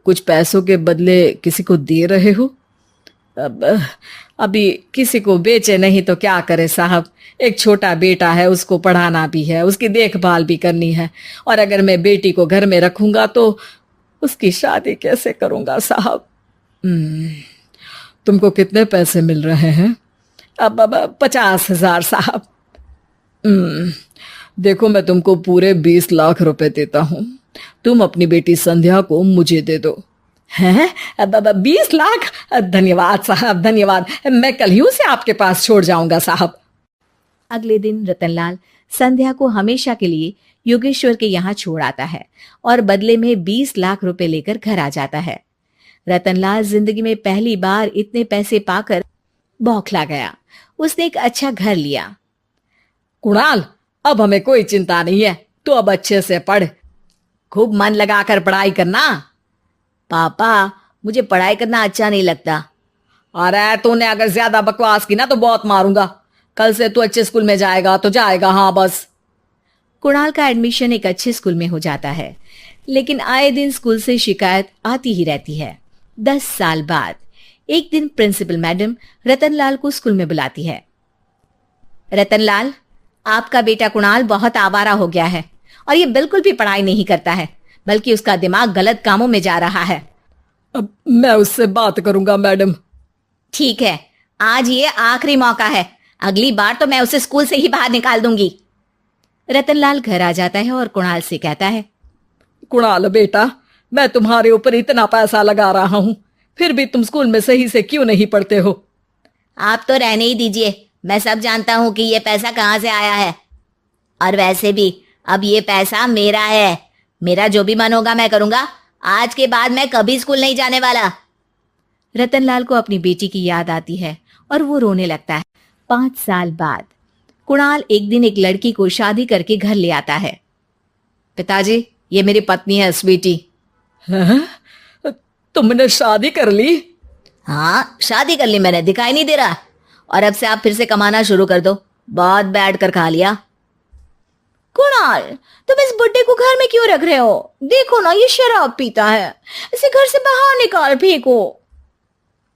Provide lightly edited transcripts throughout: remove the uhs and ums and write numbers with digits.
कुछ पैसों के बदले किसी को दे रहे हो? अब अभी किसी को बेचे नहीं तो क्या करे साहब। एक छोटा बेटा है, उसको पढ़ाना भी है, उसकी देखभाल भी करनी है। और अगर मैं बेटी को घर में रखूंगा तो उसकी शादी कैसे करूंगा साहब? तुमको कितने पैसे मिल रहे हैं? अब 50,000 साहब। देखो, मैं तुमको पूरे 20 लाख रुपए देता हूँ। तुम अपनी बेटी संध्या को मुझे दे दो। हैं? अब 20 लाख? धन्यवाद साहब, धन्यवाद। मैं कल ही उसे आपके पास छोड़ जाऊंगा साहब। अगले दिन रतनलाल संध्या को हमेशा के लिए योगेश्वर के यहाँ छोड़ आता है और बदले में 20 लाख रुपए लेकर घर आ जाता है। रतनलाल जिंदगी में पहली बार इतने पैसे पाकर बौखला गया। उसने एक अच्छा घर लिया। कुणाल, अब हमें कोई चिंता नहीं है। तू अब अच्छे से पढ़, खूब मन लगाकर पढ़ाई करना। पापा, मुझे पढ़ाई करना अच्छा नहीं लगता। अरे तूने अगर ज्यादा बकवास की ना तो बहुत मारूंगा। कल से तू अच्छे स्कूल में जाएगा तो जाएगा, हाँ बस। कुणाल का एडमिशन एक अच्छे स्कूल में हो जाता है, लेकिन आए दिन स्कूल से शिकायत आती ही रहती है। 10 साल बाद एक दिन प्रिंसिपल मैडम रतनलाल को स्कूल में बुलाती है। रतनलाल, आपका बेटा कुणाल बहुत आवारा हो गया है और ये बिल्कुल भी पढ़ाई नहीं करता है, बल्कि उसका दिमाग गलत कामों में जा रहा है। अब मैं उससे बात करूंगा मैडम। ठीक है, आज ये आखिरी मौका है। अगली बार तो मैं उसे स्कूल से ही बाहर निकाल दूंगी। रतनलाल घर आ जाता है और कुणाल से कहता है, कुणाल बेटा, मैं तुम्हारे ऊपर इतना पैसा लगा रहा हूं, फिर भी तुम स्कूल में सही से क्यों नहीं पढ़ते हो? आप तो रहने ही दीजिए। मैं सब जानता हूं कि ये पैसा कहां से आया है। और वैसे भी अब ये पैसा मेरा है। मेरा जो भी मन होगा मैं करूंगा। आज के बाद मैं कभी स्कूल नहीं जाने वाला। रतनलाल को अपनी बेटी की याद आती है और वो रोने लगता है। 5 साल बाद कुणाल एक दिन एक लड़की को शादी करके घर ले आता है। पिताजी, ये मेरी पत्नी है स्वीटी। तुमने शादी कर ली? हाँ, शादी कर ली मैंने, दिखाई नहीं दे रहा? और अब से आप फिर से कमाना शुरू कर दो। बहुत बैठ कर खा लिया। कुणाल, तुम इस बुड्ढे को घर में क्यों रख रहे हो? देखो ना, ये शराब पीता है। इसे घर से बाहर निकाल फेंको।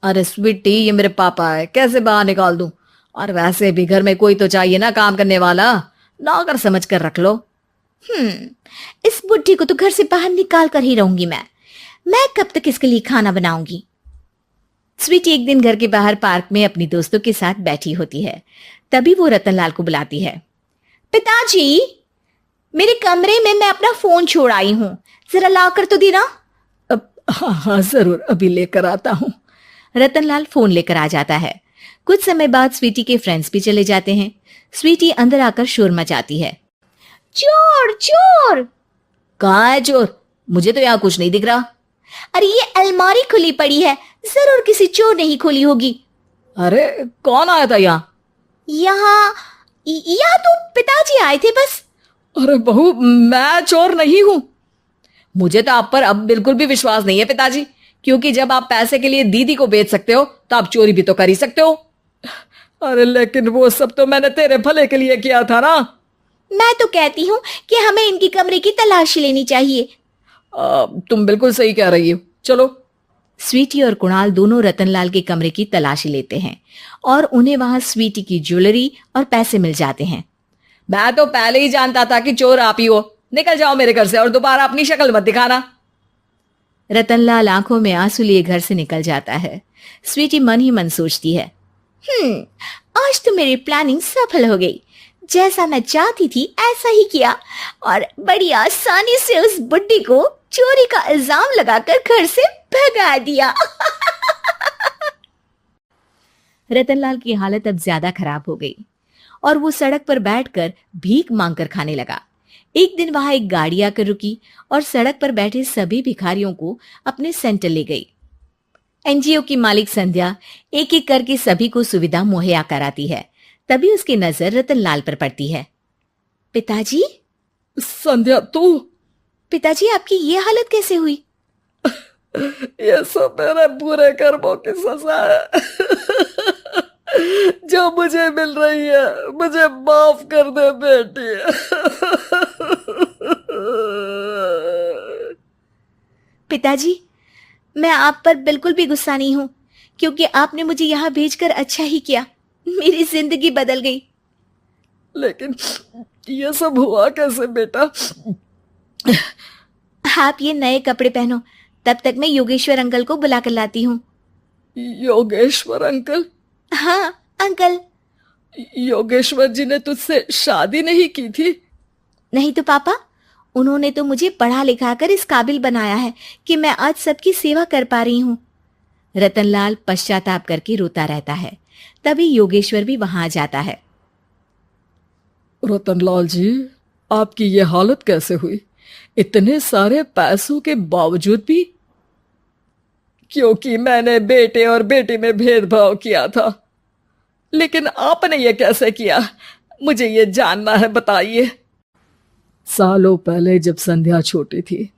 अरे स्वीटी, ये मेरे पापा है, कैसे बाहर निकाल दूं? और वैसे भी घर में कोई तो चाहिए ना काम करने वाला। नौकर समझ कर रख लो। इस बुड्ढी को तो घर से बाहर निकाल कर ही रहूंगी मैं कब तक इसके लिए खाना बनाऊंगी? स्वीटी एक दिन घर के बाहर पार्क में अपनी दोस्तों के साथ बैठी होती है। तभी वो रतनलाल को बुलाती है। पिताजी, मेरे कमरे में मैं अपना फोन छोड़ आई हूं, जरा ला कर तो देना। हाँ जरूर, अभी लेकर आता हूँ। रतनलाल फोन लेकर आ जाता है। कुछ समय बाद स्वीटी के फ्रेंड्स भी चले जाते हैं। स्वीटी अंदर आकर शोर मचाती है। चोर चोर! कहाँ है चोर? मुझे तो यहाँ कुछ नहीं दिख रहा। अरे ये अलमारी खुली पड़ी है, जरूर किसी चोर ने ही खोली होगी। अरे कौन आया था यहाँ? यहाँ तो पिताजी आए थे बस। अरे बहू, मैं चोर नहीं हूं। मुझे तो आप पर अब बिल्कुल भी विश्वास नहीं है पिताजी, क्योंकि जब आप पैसे के लिए दीदी को बेच सकते हो तो आप चोरी भी तो कर ही सकते हो। अरे लेकिन वो सब तो मैंने तेरे भले के लिए किया था ना। मैं तो कहती हूँ कि हमें इनकी कमरे की तलाशी लेनी चाहिए। तुम बिल्कुल सही कह रही हो, चलो। स्वीटी और कुणाल दोनों रतनलाल के कमरे की तलाशी लेते हैं और उन्हें वहां स्वीटी की ज्वेलरी और पैसे मिल जाते हैं। मैं तो पहले ही जानता था कि चोर आप ही हो। निकल जाओ मेरे घर से और दोबारा अपनी शक्ल मत दिखाना। रतनलाल आंखों में आंसू लिए घर से निकल जाता है। स्वीटी मन ही मन सोचती है, आज तो मेरी प्लानिंग सफल हो गई। जैसा मैं चाहती थी ऐसा ही किया और बड़ी आसानी से उस बुड्ढी को चोरी का इल्जाम लगाकर घर से भगा दिया। रतनलाल की हालत अब ज्यादा खराब हो गई और वो सड़क पर बैठकर भीख मांगकर खाने लगा। एक दिन वहां एक गाड़ी आकर रुकी और सड़क पर बैठे सभी भिखारियों को अपने सेंटर ले गई। एनजीओ की मालिक संध्या एक एक करके सभी को सुविधा मुहैया कराती है। तभी उसकी नजर रतनलाल पर पड़ती है। पिताजी? संध्या, तू? पिताजी, आपकी ये हालत कैसे हुई? ये सब मेरे बुरे कर्मों की सजा है जो मुझे मिल रही है। मुझे माफ कर दे बेटी। पिताजी, मैं आप पर बिल्कुल भी गुस्सा नहीं हूँ, क्योंकि आपने मुझे यहाँ भेजकर अच्छा ही किया। मेरी जिंदगी बदल गई। लेकिन ये सब हुआ कैसे बेटा? आप ये नए कपड़े पहनो, तब तक मैं योगेश्वर अंकल को बुला कर लाती हूँ। योगेश्वर अंकल? हाँ अंकल। योगेश्वर जी ने तुझसे शादी नहीं की थी? नहीं तो पापा, उन्होंने तो मुझे पढ़ा लिखा कर इस काबिल बनाया है कि मैं आज सबकी सेवा कर पा रही हूँ। रतनलाल पश्चाताप करके रोता रहता है। तभी योगेश्वर भी वहां आ जाता है। रतनलाल जी, आपकी ये हालत कैसे हुई? इतने सारे पैसों के बावजूद भी? क्योंकि मैंने बेटे और बेटी में भेदभाव किया था। लेकिन आपने ये कैसे किया? मुझे ये जानना है, बताइए। सालों पहले जब संध्या छोटी थी,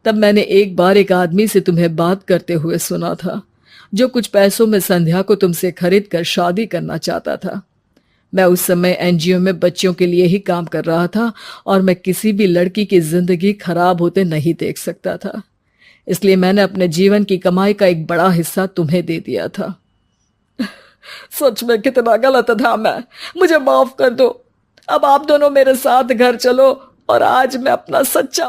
तब मैंने एक बार एक आदमी से तुम्हें बात करते हुए सुना था, जो कुछ पैसों में संध्या को तुमसे खरीद कर शादी करना चाहता था। मैं उस समय एनजीओ में बच्चों के लिए ही काम कर रहा था और मैं किसी भी लड़की की जिंदगी खराब होते नहीं देख सकता था। इसलिए मैंने अपने जीवन की कमाई का एक बड़ा हिस्सा तुम्हें दे दिया था। सच में कितना गलत था मैं। मुझे माफ कर दो। अब आप दोनों मेरे साथ घर चलो और आज मैं अपना सच्चा